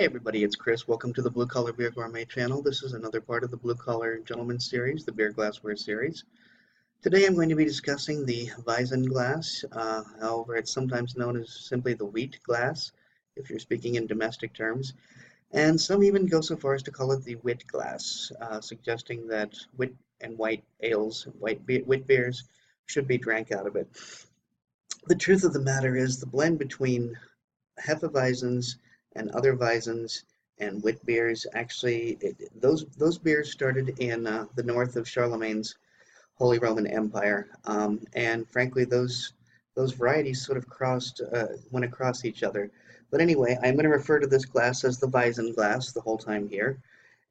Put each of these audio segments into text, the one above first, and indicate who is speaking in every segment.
Speaker 1: Hey everybody, it's Chris. Welcome to the Blue Collar Beer Gourmet channel. This is another part of the Blue Collar Gentleman series, the beer glassware series. Today I'm going to be discussing the Weizenglass. However, it's sometimes known as simply the Wheatglass, if you're speaking in domestic terms. And some even go so far as to call it the Wheatglass, suggesting that wheat and white ales, wheat beers, should be drank out of it. The truth of the matter is the blend between Hefeweizens and other Weizens and wit beers. Actually, those beers started in the north of Charlemagne's Holy Roman Empire, and frankly, those varieties sort of went across each other. But anyway, I'm going to refer to this glass as the Weizenglass the whole time here,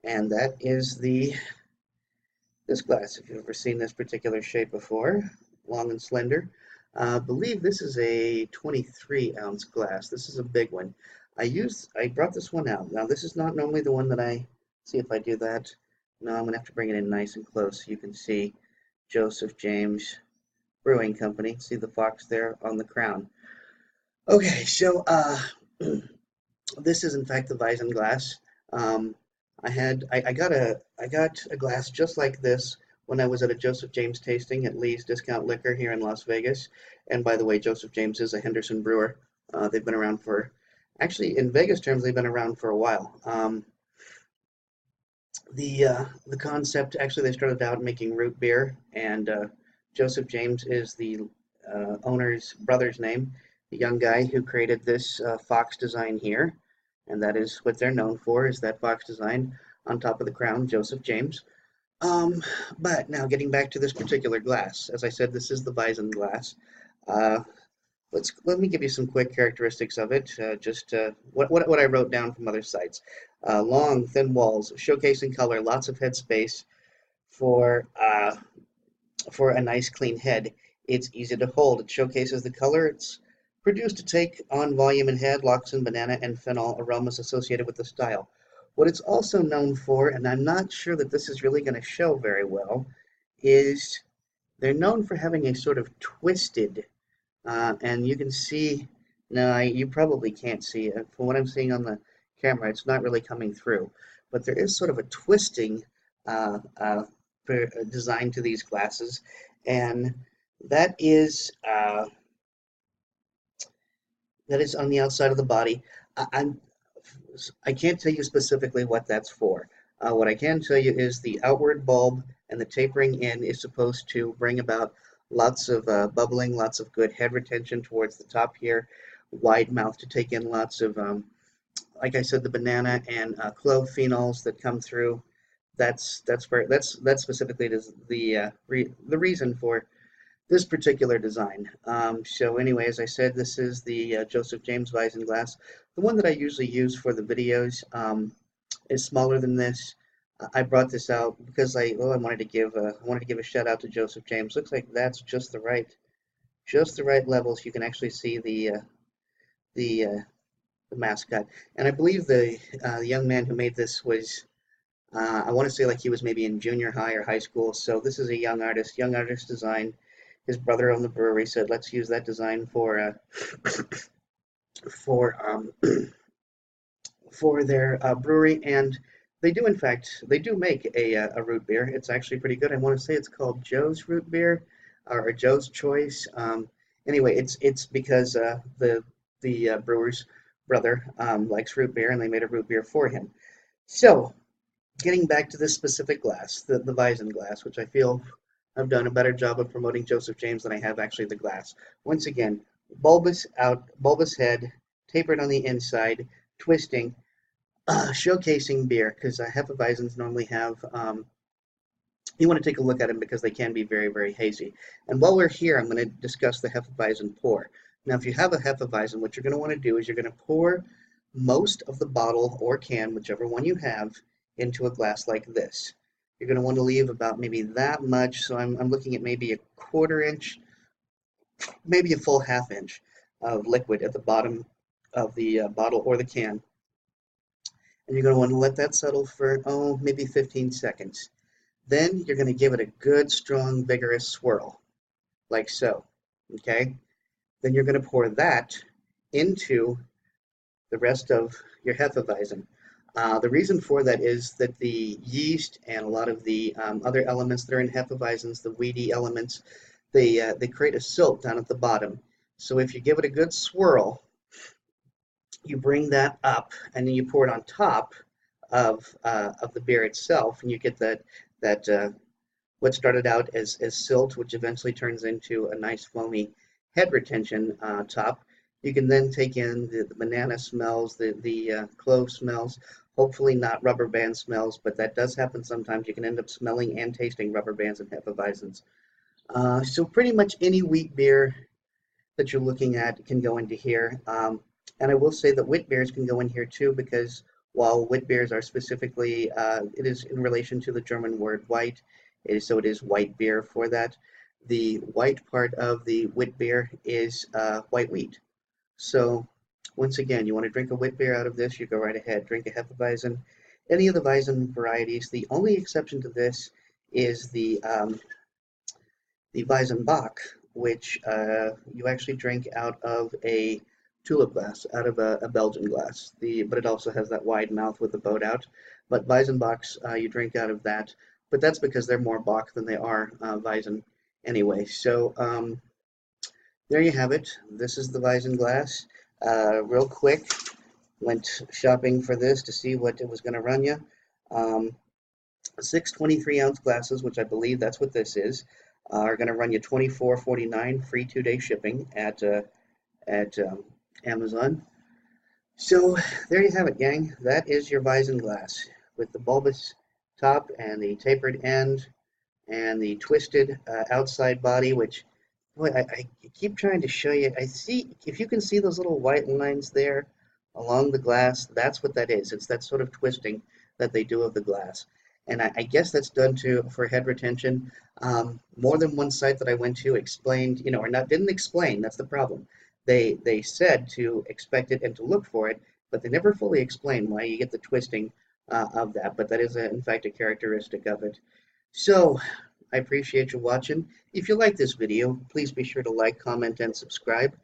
Speaker 1: and that is this glass. If you've ever seen this particular shape before, long and slender. I believe this is a 23-ounce glass. This is a big one. I brought this one out. Now, this is not normally the one that see if I do that. No, I'm going to have to bring it in nice and close so you can see Joseph James Brewing Company. See the fox there on the crown. Okay, so this is in fact the Weizenglass. I got a glass just like this when I was at a Joseph James tasting at Lee's Discount Liquor here in Las Vegas. And by the way, Joseph James is a Henderson brewer. They've been around actually in Vegas terms, they've been around for a while. The concept, actually, they started out making root beer, and Joseph James is the owner's brother's name, the young guy who created this fox design here, and that is what they're known for, is that fox design on top of the crown, Joseph James. But now getting back to this particular glass, as I said, this is the Weizenglass. Uh, let me give you some quick characteristics of it. What I wrote down from other sites. Long, thin walls, showcasing color, lots of head space for a nice clean head. It's easy to hold. It showcases the color. It's produced to take on volume and head, locks in banana and phenol aromas associated with the style. What it's also known for, and I'm not sure that this is really going to show very well, is they're known for having a sort of twisted, and you can see, no, you probably can't see it. From what I'm seeing on the camera, it's not really coming through, but there is sort of a twisting uh, uh, design to these glasses, and that is uh, that is on the outside of the body. I, I'm I can't tell you specifically what that's for. What I can tell you is the outward bulb and the tapering in is supposed to bring about lots of bubbling, lots of good head retention towards the top here, wide mouth to take in lots of, like I said, the banana and clove phenols that come through. That's specifically the reason for this particular design. So anyway, as I said, this is the Joseph James Weizenglass. The one that I usually use for the videos is smaller than this. I brought this out because I wanted to give a shout out to Joseph James. Looks like that's just the right levels. You can actually see the, uh, the mascot. And I believe the young man who made this was I want to say like he was maybe in junior high or high school. So this is a young artist design. His brother owned the brewery, said, "Let's use that design for for their brewery." And they do make a root beer. It's actually pretty good. I want to say it's called Joe's Root Beer or Joe's Choice. Anyway, it's because the brewer's brother likes root beer, and they made a root beer for him. So, getting back to this specific glass, the Weizen glass, which I feel I've done a better job of promoting Joseph James than I have actually the glass. Once again, bulbous head, tapered on the inside, twisting, showcasing beer, because Hefeweizens normally have, you want to take a look at them because they can be very, very hazy. And while we're here, I'm going to discuss the Hefeweizen pour. Now, if you have a Hefeweizen, what you're going to want to do is you're going to pour most of the bottle or can, whichever one you have, into a glass like this. You're going to want to leave about maybe that much. So I'm looking at maybe a quarter inch, maybe a full half inch of liquid at the bottom of the bottle or the can. And you're going to want to let that settle for, oh, maybe 15 seconds. Then you're going to give it a good, strong, vigorous swirl, like so. Okay? Then you're going to pour that into the rest of your Hefeweizen. The reason for that is that the yeast and a lot of the other elements that are in Hefeweizens, the weedy elements, they create a silt down at the bottom. So if you give it a good swirl, you bring that up and then you pour it on top of the beer itself, and you get that what started out as silt, which eventually turns into a nice foamy head retention top. You can then take in the banana smells, the clove smells, hopefully not rubber band smells, but that does happen sometimes. You can end up smelling and tasting rubber bands and Hefeweizens. So pretty much any wheat beer that you're looking at can go into here. And I will say that wit beers can go in here too, because while wit beers are specifically, it is in relation to the German word white, so it is white beer for that. The white part of the wit beer is white wheat. So once again, you want to drink a wit beer out of this, you go right ahead, drink a Hefeweizen. Any of the Weizen varieties, the only exception to this is the Weizenbach, which you actually drink out of a tulip glass, out of a Belgian glass. But it also has that wide mouth with the boat out. But Weizenbachs, you drink out of that. But that's because they're more Bach than they are Weizen anyway. So there you have it. This is the Weizenglass. Real quick, went shopping for this to see what it was going to run you. 6 23-ounce glasses, which I believe that's what this is, are going to run you $24.49 free 2-day shipping at Amazon. So there you have it, gang. That is your Weizenglass with the bulbous top and the tapered end and the twisted outside body, which, boy, I keep trying to show you. I see, if you can see those little white lines there along the glass, that's what that is. It's that sort of twisting that they do of the glass. And I guess that's done for head retention. More than one site that I went to explained, or not, didn't explain, that's the problem. They said to expect it and to look for it, but they never fully explain why you get the twisting of that. But that is, in fact, a characteristic of it. So I appreciate you watching. If you like this video, please be sure to like, comment, and subscribe.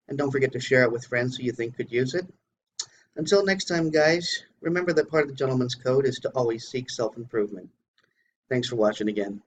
Speaker 1: And don't forget to share it with friends who you think could use it. Until next time, guys, remember that part of the gentleman's code is to always seek self-improvement. Thanks for watching again.